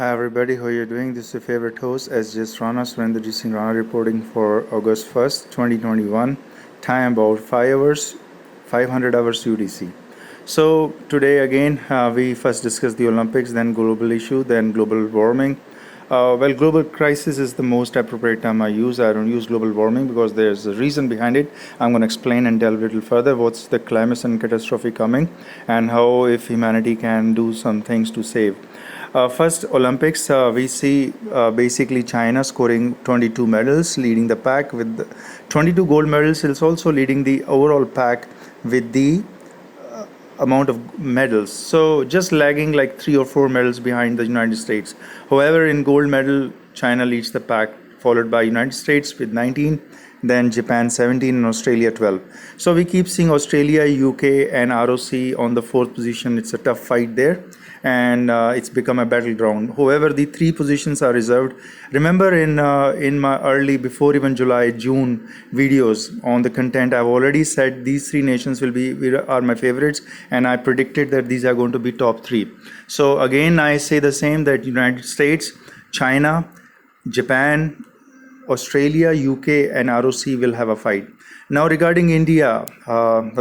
Hi everybody, how are you doing? This is your favorite host sjsrana sjsrana reporting for August 1st, 2021. Time about 5 hours, 500 hours UTC. So today again we first discuss the Olympics, then global issue, then global warming. Global crisis is the most appropriate term I use. I don't use global warming because there's a reason behind it. I'm going to explain and delve a little further what's the climate and catastrophe coming and how if humanity can do some things to save. First Olympics, we see basically China scoring 22 medals, leading the pack with 22 gold medals. It's also leading the overall pack with the amount of medals, so just lagging like 3 or 4 medals behind the United States. However, in gold medal, China leads the pack, followed by United States with 19, then Japan 17, and Australia 12. So we keep seeing Australia, UK, and ROC on the 4th position. It's a tough fight there, and it's become a battleground. However, the 3 positions are reserved. Remember, in my early, before even July, June videos on the content, I've already said these 3 nations are my favorites, and I predicted that these are going to be top 3. So again, I say the same, that United States, China, Japan, Australia, UK, and ROC will have a fight. Now regarding India,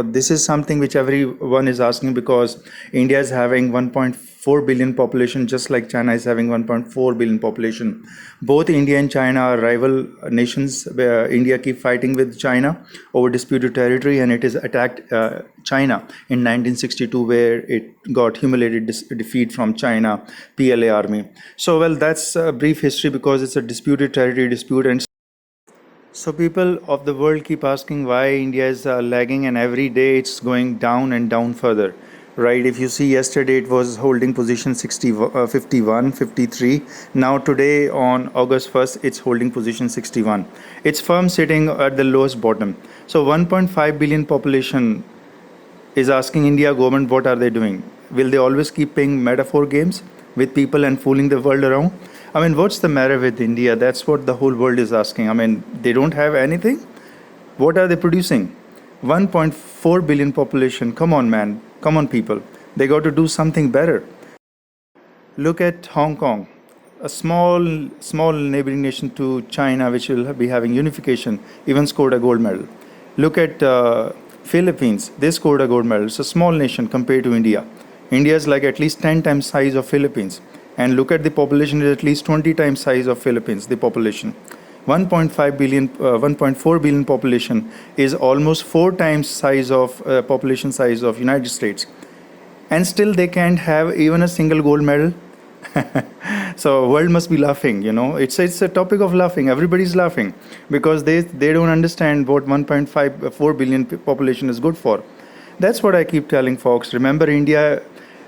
this is something which everyone is asking, because India is having 1.4 billion population, just like China is having 1.4 billion population. Both India and China are rival nations, where India keep fighting with China over disputed territory, and it has attacked China in 1962, where it got humiliated defeat from China PLA army. So well, that's a brief history, because it's a disputed territory dispute. And so people of the world keep asking why India is lagging, and every day it's going down and down further, right? If you see, yesterday it was holding position 51, 53. Now today on August 1st, it's holding position 61. It's firm sitting at the lowest bottom. So 1.5 billion population is asking India government, what are they doing? Will they always keep playing metaphor games with people and fooling the world around? I mean, what's the matter with India? That's what the whole world is asking. I mean, they don't have anything? What are they producing? 1.4 billion population. Come on, man. Come on, people. They got to do something better. Look at Hong Kong, a small neighboring nation to China, which will be having unification, even scored a gold medal. Look at Philippines. They scored a gold medal. It's a small nation compared to India. India is like at least 10 times size of Philippines. And look at the population, is at least 20 times size of Philippines, the population. 1.5 billion, 1.4 billion population is almost 4 times size of population size of United States. And still they can't have even a single gold medal. So world must be laughing, you know. It's a topic of laughing. Everybody's laughing, because they don't understand what 1.4 billion population is good for. That's what I keep telling folks. Remember, India,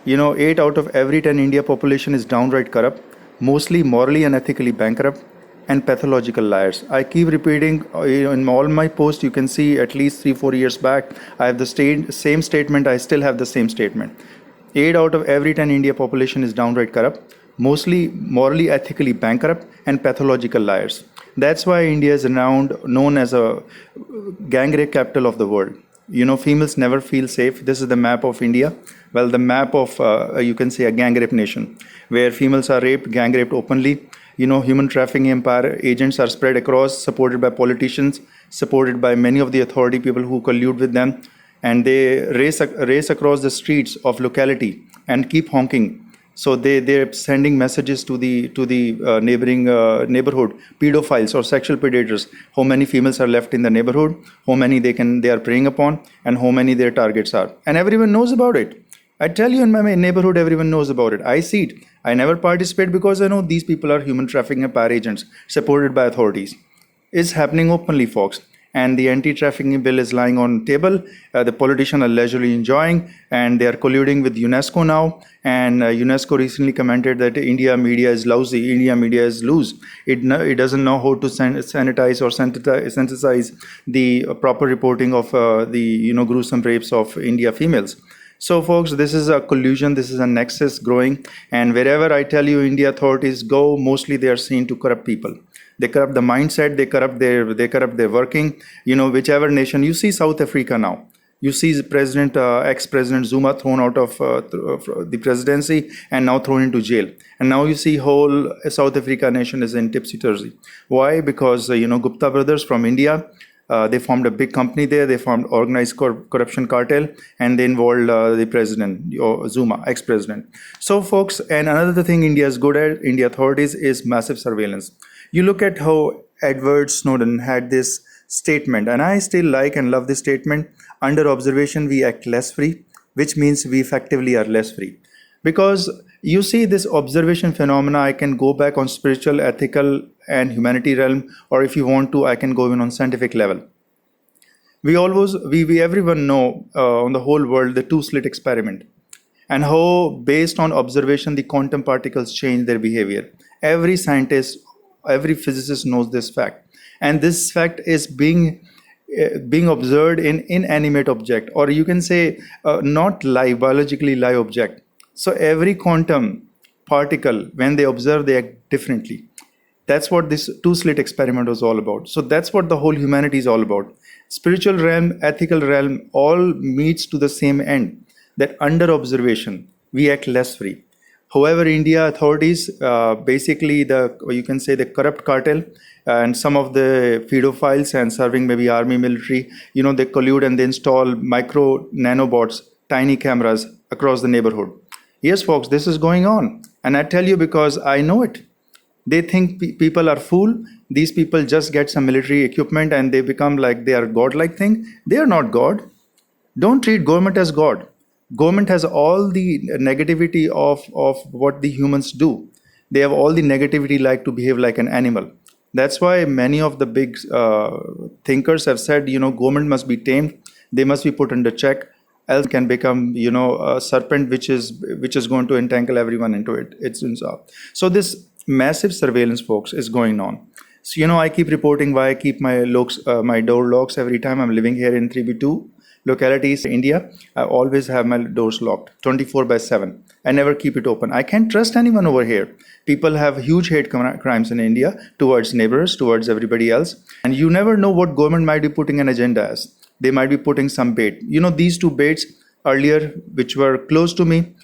8 out of every 10 India population is downright corrupt, mostly morally and ethically bankrupt, and pathological liars. I keep repeating in all my posts. You can see at least 3-4 years back, I have the same statement. I still have the same statement. 8 out of every 10 India population is downright corrupt, mostly morally, ethically bankrupt, and pathological liars. That's why India is known as a gang rape capital of the world. Females never feel safe. This is the map of India. Well, the map of, you can say, a gang rape nation, where females are raped, gang raped openly. Human trafficking empire agents are spread across, supported by politicians, supported by many of the authority people who collude with them. And they race across the streets of locality and keep honking. So they're sending messages to the neighboring neighborhood pedophiles or sexual predators, how many females are left in the neighborhood, how many they are preying upon, and how many their targets are. And everyone knows about it. I tell you, in my neighborhood, everyone knows about it. I see it. I never participate, because I know these people are human trafficking empire agents supported by authorities. It's happening openly, folks. And the anti-trafficking bill is lying on table. The politicians are leisurely enjoying, and they are colluding with UNESCO now. And UNESCO recently commented that India media is lousy. India media is loose. It doesn't know how to sanitize or synthesize the proper reporting of the gruesome rapes of India females. So folks, this is a collusion, this is a nexus growing, and wherever I tell you India authorities go, mostly they are seen to corrupt people. They corrupt the mindset, they corrupt their working, whichever nation. You see South Africa now. You see the president, ex-president Zuma thrown out of the presidency and now thrown into jail. And now you see whole South Africa nation is in tipsy-turvy. Why? Because, Gupta brothers from India, they formed a big company there. They formed organized corruption cartel, and they involved the president, Zuma, ex-president. So, folks, and another thing India is good at, India authorities, is massive surveillance. You look at how Edward Snowden had this statement, and I still like and love this statement: under observation, we act less free, which means we effectively are less free. Because you see this observation phenomena, I can go back on spiritual, ethical, and humanity realm, or if you want to, I can go even on scientific level. Everyone know on the whole world the two-slit experiment, and how based on observation the quantum particles change their behavior. Every scientist, every physicist knows this fact, and this fact is being observed in inanimate object, or you can say not live, biologically live object. So every quantum particle, when they observe, they act differently. That's what this two-slit experiment was all about. So that's what the whole humanity is all about. Spiritual realm, ethical realm, all meets to the same end, that under observation, we act less free. However, India authorities, basically you can say the corrupt cartel and some of the pedophiles and serving maybe army, military, they collude and they install micro nanobots, tiny cameras across the neighborhood. Yes, folks, this is going on. And I tell you because I know it. They think people are fool. These people just get some military equipment and they become like they are God-like thing. They are not God. Don't treat government as God. Government has all the negativity of what the humans do. They have all the negativity like to behave like an animal. That's why many of the big thinkers have said, government must be tamed. They must be put under check. Else can become, a serpent which is going to entangle everyone into it. So this massive surveillance, folks, is going on. So, I keep reporting why I keep my door locks every time I'm living here in 3B2 localities, India. I always have my doors locked 24/7. I never keep it open. I can't trust anyone over here. People have huge hate crimes in India towards neighbors, towards everybody else. And you never know what government might be putting an agenda as. They might be putting some bait. These two baits earlier, which were close to me,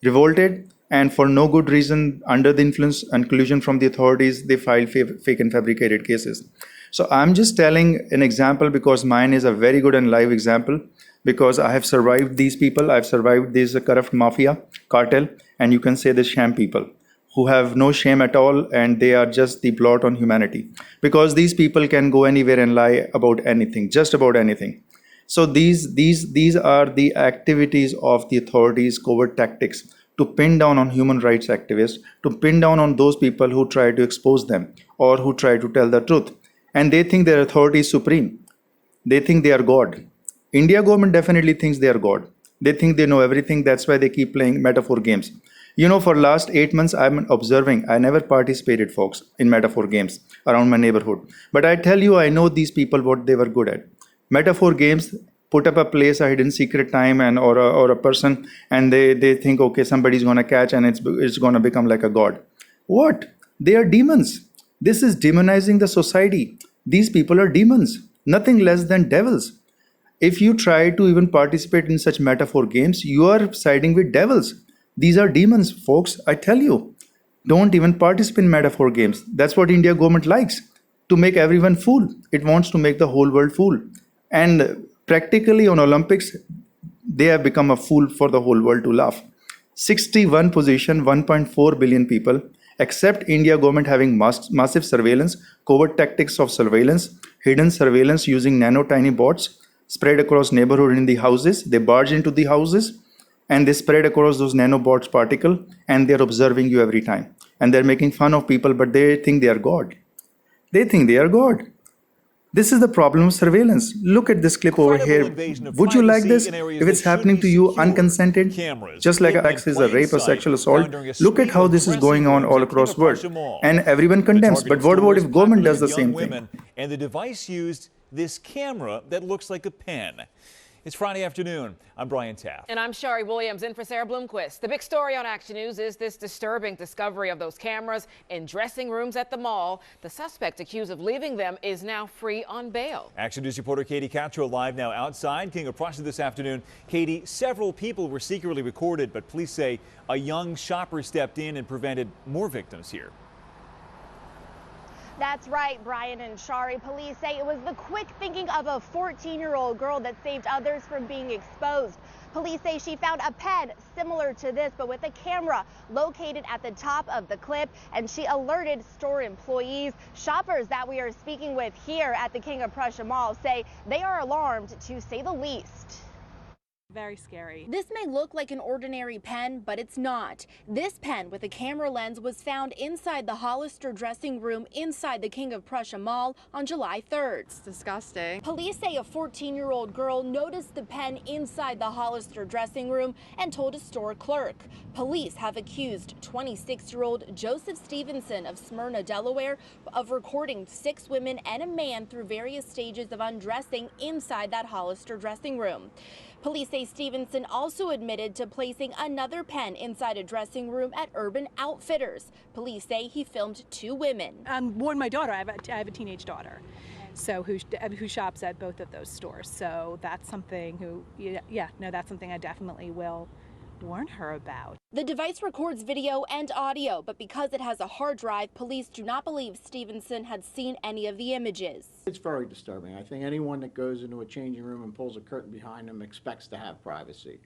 revolted, and for no good reason, under the influence and collusion from the authorities, they filed fake and fabricated cases. So I'm just telling an example because mine is a very good and live example, because I have survived these people. I've survived this corrupt mafia, cartel, and you can say the sham people who have no shame at all, and they are just the blot on humanity, because these people can go anywhere and lie about anything, just about anything. So these are the activities of the authorities, covert tactics to pin down on human rights activists, to pin down on those people who try to expose them or who try to tell the truth. And they think their authority is supreme. They think they are God. India government definitely thinks they are God. They think they know everything. That's why they keep playing metaphor games. For last 8 months, I'm observing. I never participated, folks, in metaphor games around my neighborhood. But I tell you, I know these people, what they were good at. Metaphor games, put up a place, a hidden secret time, and or a person, and they think, okay, somebody's going to catch and it's going to become like a god. What? They are demons. This is demonizing the society. These people are demons, nothing less than devils. If you try to even participate in such metaphor games, you are siding with devils. These are demons, folks. I tell you, don't even participate in metaphor games. That's what India government likes, to make everyone fool. It wants to make the whole world fool. And practically on Olympics, they have become a fool for the whole world to laugh. 61 position, 1.4 billion people, except India government having massive surveillance, covert tactics of surveillance, hidden surveillance using nano-tiny bots spread across neighborhood in the houses. They barge into the houses and they spread across those nanobots particle, and they're observing you every time. And they're making fun of people, but they think they are God. They think they are God. This is the problem of surveillance. Look at this clip over here. Would you like this if it's happening to you unconsented? Just like acts is a rape or sexual assault. Look at how this is going on all across the world. And everyone condemns. But what about if government does the same thing? And the device used this camera that looks like a pen. It's Friday afternoon. I'm Brian Taft. And I'm Shari Williams in for Sarah Bloomquist. The big story on Action News is this disturbing discovery of those cameras in dressing rooms at the mall. The suspect accused of leaving them is now free on bail. Action News reporter Katie Castro live now outside King of Prussia this afternoon. Katie, several people were secretly recorded, but police say a young shopper stepped in and prevented more victims here. That's right, Brian and Shari. Police say it was the quick thinking of a 14-year-old girl that saved others from being exposed. Police say she found a pen similar to this, but with a camera located at the top of the clip, and she alerted store employees. Shoppers that we are speaking with here at the King of Prussia Mall say they are alarmed, to say the least. Very scary. This may look like an ordinary pen, but it's not. This pen with a camera lens was found inside the Hollister dressing room inside the King of Prussia Mall on July 3rd. It's disgusting. Police say a 14-year-old girl noticed the pen inside the Hollister dressing room and told a store clerk. Police have accused 26-year-old Joseph Stevenson of Smyrna, Delaware, of recording 6 women and a man through various stages of undressing inside that Hollister dressing room. Police say Stevenson also admitted to placing another pen inside a dressing room at Urban Outfitters. Police say he filmed 2 women. Warned my daughter. I have a teenage daughter, so who shops at both of those stores. So that's something that's something I definitely will warn her about. The device records video and audio, but because it has a hard drive, police do not believe Stevenson had seen any of the images. It's very disturbing. I think anyone that goes into a changing room and pulls a curtain behind them expects to have privacy.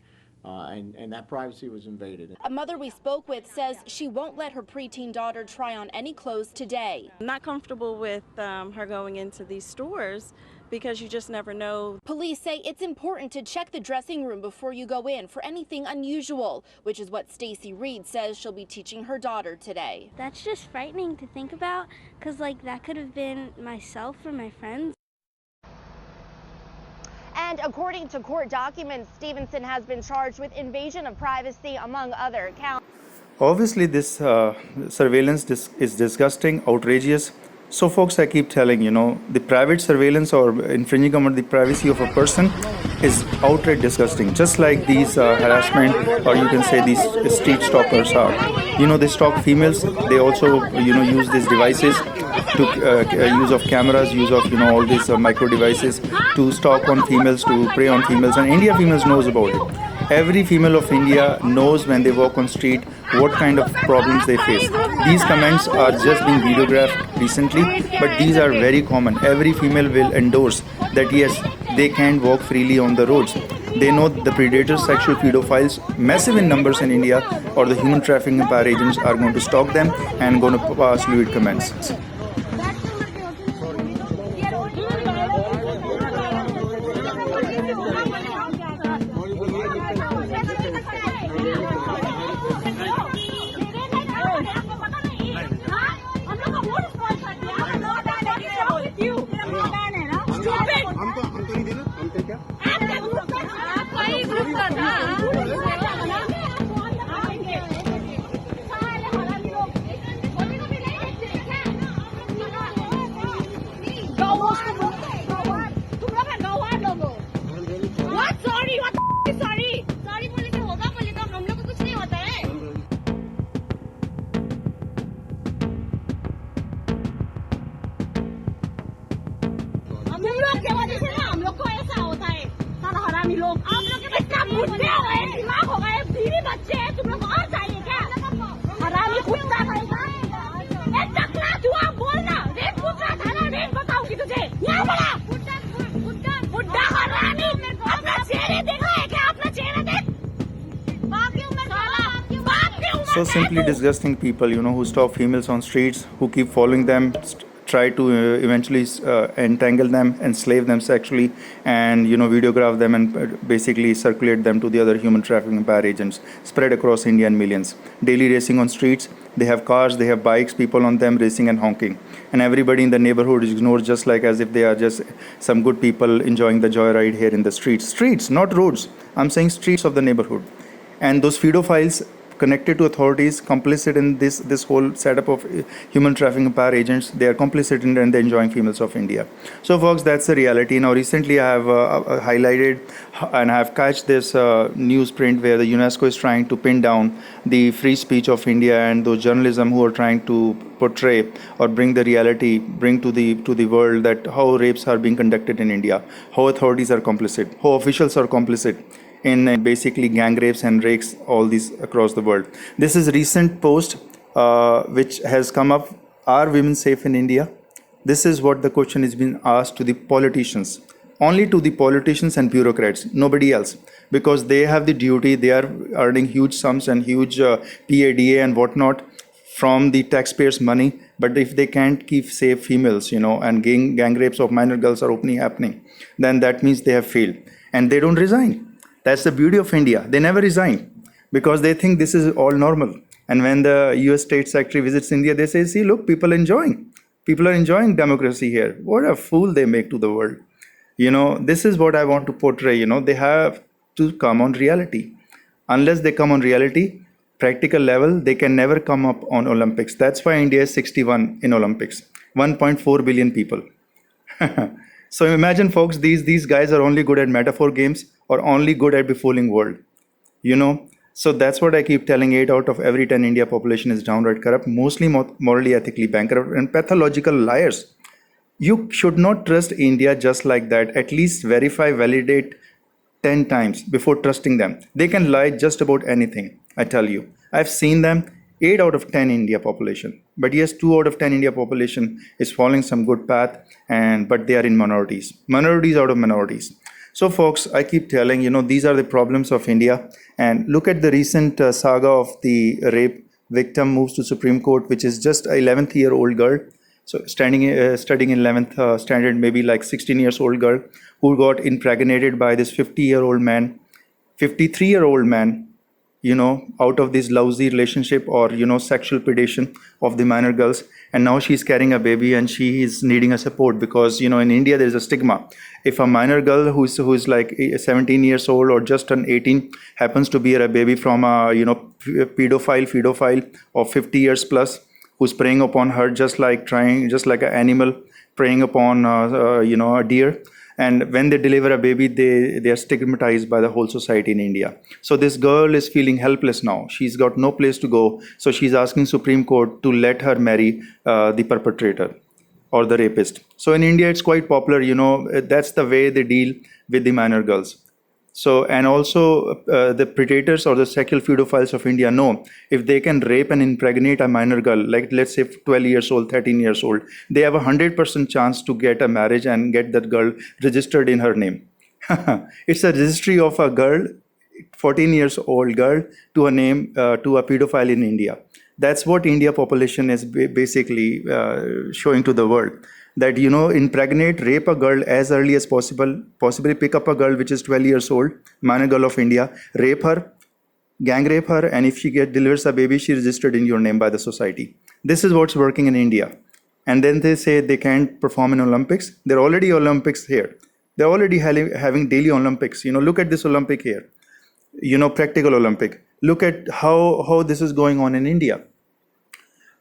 And that privacy was invaded. A mother we spoke with says she won't let her preteen daughter try on any clothes today. I'm not comfortable with her going into these stores because you just never know. Police say it's important to check the dressing room before you go in for anything unusual, which is what Stacy Reed says she'll be teaching her daughter today. That's just frightening to think about, because that could have been myself or my friends. And according to court documents, Stevenson has been charged with invasion of privacy, among other counts. Obviously, this surveillance is disgusting, outrageous. So folks, I keep telling, the private surveillance or infringing on the privacy of a person is outright disgusting. Just like these harassment, or you can say these street stalkers are. They stalk females. They also, use these devices to use of cameras, use of, all these micro devices to stalk on females, to prey on females. And India females knows about it. Every female of India knows when they walk on street what kind of problems they face. These comments are just being videographed recently, but these are very common. Every female will endorse that yes, they can walk freely on the roads. They know the predators, sexual pedophiles, massive in numbers in India, or the human trafficking empire agents are going to stalk them and going to pass lewd comments. So simply disgusting people, who stalk females on streets, who keep following them, try to eventually entangle them, enslave them sexually, and videograph them and basically circulate them to the other human trafficking empire agents spread across India in millions. Daily racing on streets. They have cars, they have bikes, people on them racing and honking, and everybody in the neighborhood is ignored, just like as if they are just some good people enjoying the joyride here in the streets, not roads. I'm saying streets of the neighborhood. And those pedophiles connected to authorities, complicit in this whole setup of human trafficking power agents. They are complicit in the enjoying females of India. So folks, that's the reality. Now recently I have highlighted and I have catched this newsprint where the UNESCO is trying to pin down the free speech of India and those journalism who are trying to portray or bring the reality, bring to the world that how rapes are being conducted in India, how authorities are complicit, how officials are complicit in basically gang rapes and rapes, all these across the world. This is a recent post which has come up. Are women safe in India? This is what the question is being asked to the politicians. Only to the politicians and bureaucrats, nobody else. Because they have the duty, they are earning huge sums and huge PADA and whatnot from the taxpayers' money. But if they can't keep safe females, and gang rapes of minor girls are openly happening, then that means they have failed. And they don't resign. That's the beauty of India. They never resign because they think this is all normal. And when the US State Secretary visits India, they say, see, look, people are enjoying democracy here. What a fool they make to the world. This is what I want to portray. They have to come on reality. Unless they come on reality, practical level, they can never come up on Olympics. That's why India is 61 in Olympics. 1.4 billion people. So imagine, folks, these guys are only good at metaphor games or only good at befooling world. So that's what I keep telling. 8 out of every 10 India population is downright corrupt, mostly morally, ethically bankrupt and pathological liars. You should not trust India just like that. At least verify, validate 10 times before trusting them. They can lie just about anything, I tell you. I've seen them. 8 out of 10 India population. But yes, 2 out of 10 India population is following some good path, but they are in minorities. Minorities out of minorities. So folks, I keep telling, these are the problems of India. And look at the recent saga of the rape victim moves to Supreme Court, which is just an 11th-year-old girl. So studying in 11th standard, maybe like 16 years old girl who got impregnated by this 50-year-old man, 53-year-old man, out of this lousy relationship or, sexual predation of the minor girls. And now she's carrying a baby and she is needing a support because, in India, there's a stigma. If a minor girl who's like 17 years old or just turned 18 happens to be a baby from a, pedophile of 50 years plus, who's preying upon her just like an animal preying upon, a deer. And when they deliver a baby, they are stigmatized by the whole society in India. So this girl is feeling helpless now. She's got no place to go. So she's asking Supreme Court to let her marry the perpetrator or the rapist. So in India, it's quite popular. That's the way they deal with the minor girls. So, and also the predators or the sexual pedophiles of India know if they can rape and impregnate a minor girl, like let's say 12 years old, 13 years old, they have a 100% chance to get a marriage and get that girl registered in her name. It's a registry of a girl, 14 years old girl, to a name, to a pedophile in India. That's what India population is basically showing to the world. That, impregnate, rape a girl as early as possible, possibly pick up a girl which is 12 years old, minor girl of India, rape her, gang rape her, and if she delivers a baby, she registered in your name by the society. This is what's working in India. And then they say they can't perform in Olympics. They're already Olympics here. They're already having daily Olympics. Look at this Olympic here. Practical Olympic. Look at how this is going on in India.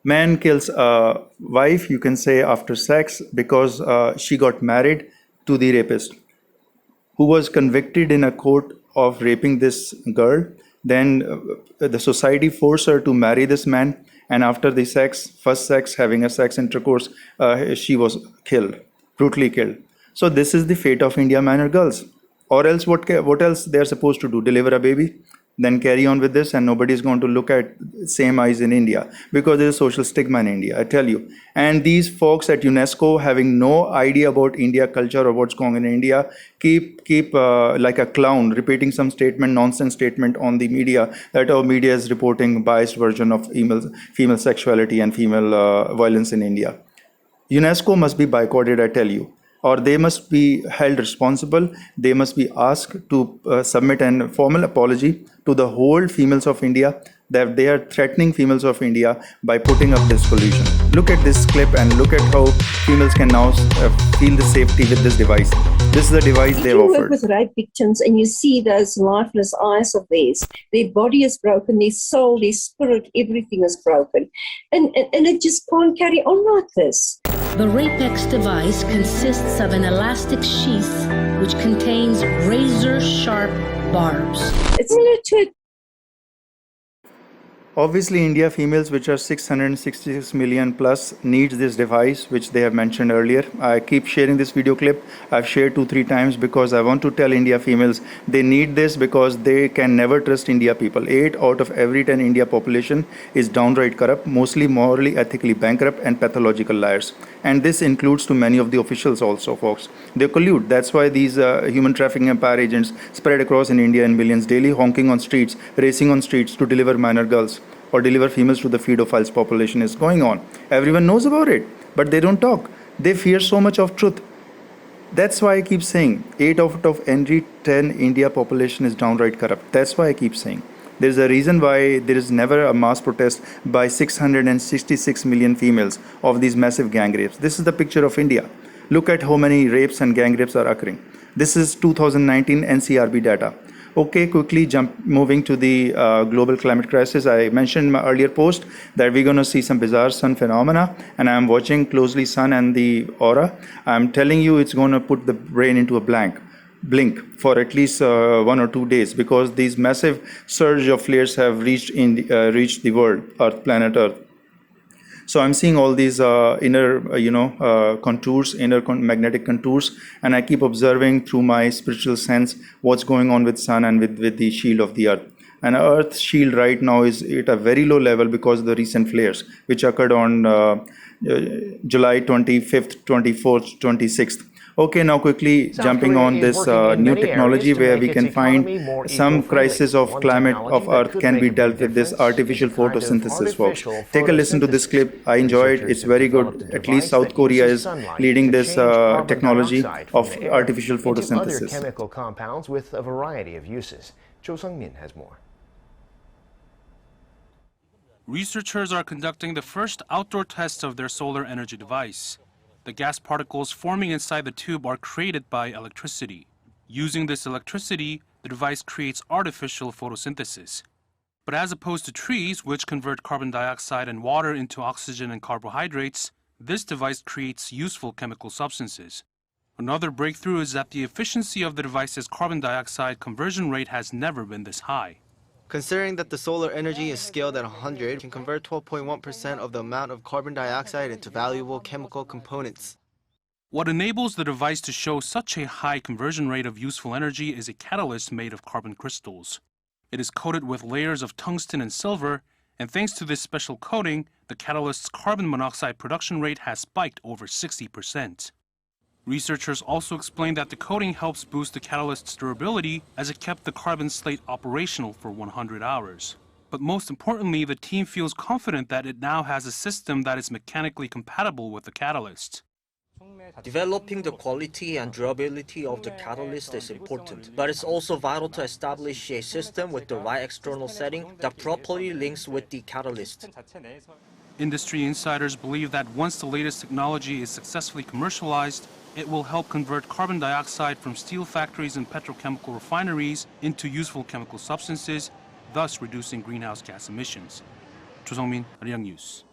Man kills a wife, you can say, after sex because she got married to the rapist who was convicted in a court of raping this girl. Then the society forced her to marry this man. And after the first sex, having a sex intercourse, she was killed, brutally killed. So this is the fate of India minor girls. Or else what else they're supposed to do? Deliver a baby? Then carry on with this, and nobody's going to look at same eyes in India because there's a social stigma in India, I tell you. And these folks at UNESCO, having no idea about India culture or what's going on in India, keep like a clown repeating some nonsense statement on the media that our media is reporting biased version of female sexuality and female violence in India. UNESCO must be boycotted, I tell you. Or they must be held responsible. They must be asked to submit a formal apology to the whole females of India that they are threatening females of India by putting up this collusion. Look at this clip and look at how females can now feel the safety with this device. This is the device they've If you work offered. with rape victims and you see those lifeless eyes of theirs, their body is broken, their soul, their spirit, everything is broken. And it just can't carry on like this. The RapeX device consists of an elastic sheath which contains razor-sharp barbs. It's similar to Obviously, India females, which are 666 million plus, needs this device, which they have mentioned earlier. I keep sharing this video clip. I've shared 2-3 times because I want to tell India females they need this because they can never trust India people. 8 out of every 10 India population is downright corrupt, mostly morally, ethically bankrupt and pathological liars. And this includes to many of the officials also, folks. They collude. That's why these human trafficking empire agents spread across in India in millions daily, honking on streets, racing on streets to deliver minor girls or deliver females to the pedophiles population is going on. Everyone knows about it, but they don't talk. They fear so much of truth. That's why I keep saying 8 out of every 10 India population is downright corrupt. That's why I keep saying. There's a reason why there is never a mass protest by 666 million females of these massive gang rapes. This is the picture of India. Look at how many rapes and gang rapes are occurring. This is 2019 NCRB data. Okay, quickly moving to the global climate crisis. I mentioned in my earlier post that we're going to see some bizarre sun phenomena, and I'm watching closely sun and the aura. I'm telling you it's going to put the brain into a blink for at least 1 or 2 days, because these massive surge of flares have reached the world, planet Earth. So I'm seeing all these inner, contours, magnetic contours, and I keep observing through my spiritual sense what's going on with sun and with the shield of the Earth. And Earth's shield right now is at a very low level because of the recent flares, which occurred on July 25th, 24th, 26th. Okay, now quickly jumping on this new technology where we can find some crisis of climate of Earth can be dealt with this artificial photosynthesis, folks. Take a listen to this clip. I enjoy it. It's very good. At least South Korea is leading this technology of artificial photosynthesis. Other chemical compounds with a variety of uses. Cho Sung-min has more. Researchers are conducting the first outdoor tests of their solar energy device. The gas particles forming inside the tube are created by electricity. Using this electricity, the device creates artificial photosynthesis. But as opposed to trees, which convert carbon dioxide and water into oxygen and carbohydrates, this device creates useful chemical substances. Another breakthrough is that the efficiency of the device's carbon dioxide conversion rate has never been this high. Considering that the solar energy is scaled at 100, can convert 12.1% of the amount of carbon dioxide into valuable chemical components. What enables the device to show such a high conversion rate of useful energy is a catalyst made of carbon crystals. It is coated with layers of tungsten and silver, and thanks to this special coating, the catalyst's carbon monoxide production rate has spiked over 60%. Researchers also explained that the coating helps boost the catalyst's durability as it kept the carbon slate operational for 100 hours. But most importantly, the team feels confident that it now has a system that is mechanically compatible with the catalyst. Developing the quality and durability of the catalyst is important, but it's also vital to establish a system with the right external setting that properly links with the catalyst. Industry insiders believe that once the latest technology is successfully commercialized, it will help convert carbon dioxide from steel factories and petrochemical refineries into useful chemical substances, thus reducing greenhouse gas emissions. Cho Sung-min, Arirang News.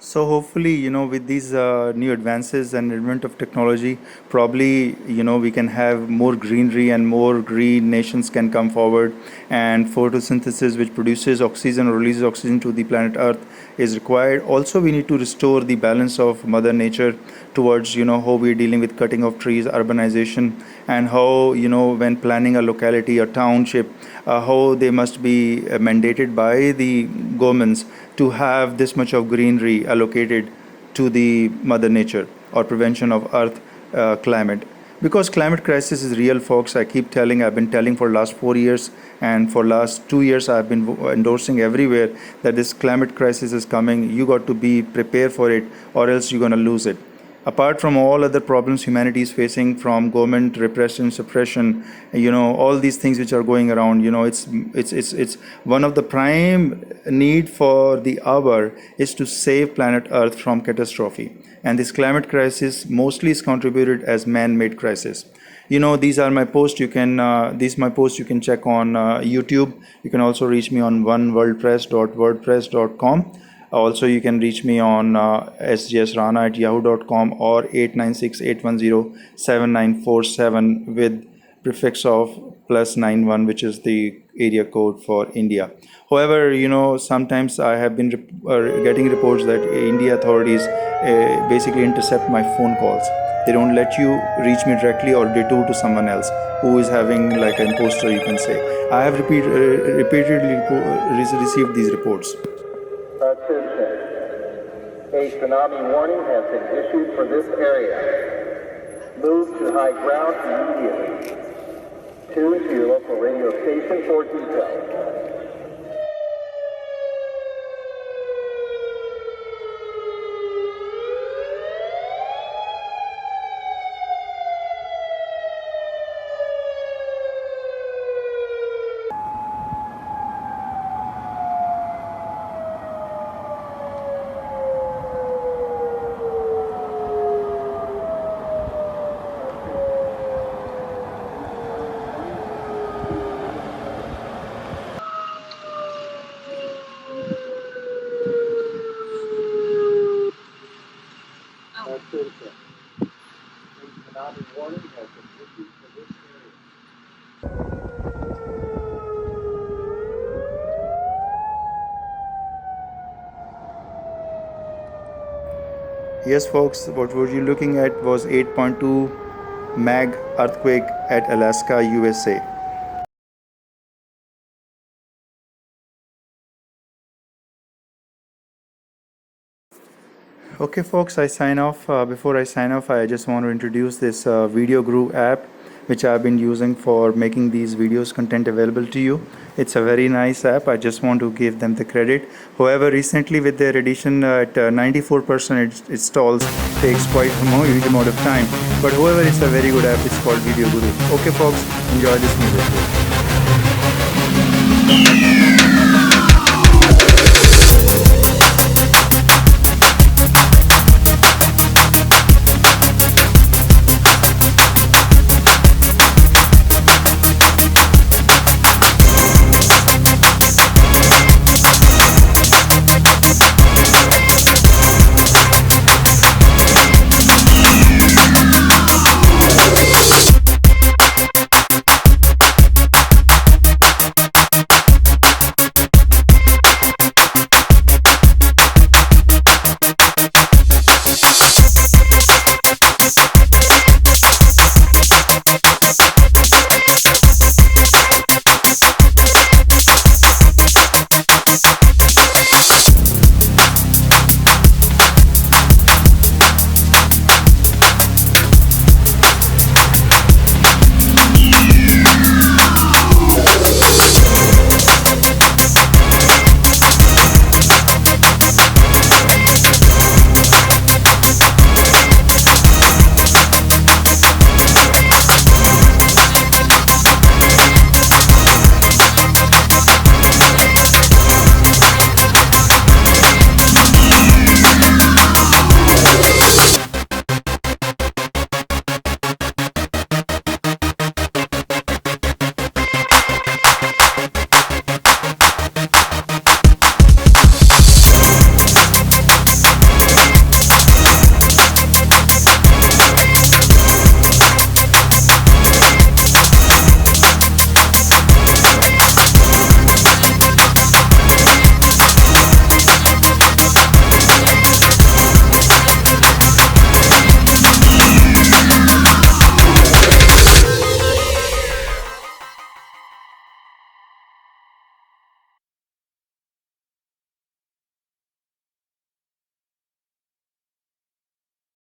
So hopefully, with these new advances and advent of technology, probably, we can have more greenery and more green nations can come forward, and photosynthesis, which produces oxygen or releases oxygen to the planet Earth, is required. Also, we need to restore the balance of Mother Nature towards, how we're dealing with cutting of trees, urbanization, and how, when planning a locality, a township, how they must be mandated by the governments to have this much of greenery allocated to the Mother Nature or prevention of Earth climate. Because climate crisis is real, folks. I've been telling for last 4 years, and for last 2 years I've been endorsing everywhere that this climate crisis is coming. You got to be prepared for it, or else you're going to lose it. apart from all other problems humanity is facing, from government repression, suppression, all these things which are going around, it's one of the prime need for the hour is to save planet Earth from catastrophe. And this climate crisis mostly is contributed as man-made crisis. These are my posts. You can check on YouTube. You can also reach me on oneworldpress.wordpress.com. Also, you can reach me on sjsrana@yahoo.com or 896-810-7947 with prefix of +91, which is the area code for India. However, sometimes I have been getting reports that India authorities basically intercept my phone calls. They don't let you reach me directly or detour to someone else who is having like an imposter, you can say. I have repeatedly received these reports. Attention. A tsunami warning has been issued for this area. Move to high ground immediately. Tune to your local radio station for details. Yes, folks, what were you looking at was 8.2 mag earthquake at Alaska, USA. Okay, folks, I sign off. Before I sign off, I just want to introduce this Video Guru app, which I've been using for making these videos content available to you. It's a very nice app. I just want to give them the credit. However, recently with their edition at 94% it installs, takes quite a huge amount of time. But however, it's a very good app. It's called Video Guru. Okay, folks, enjoy this music.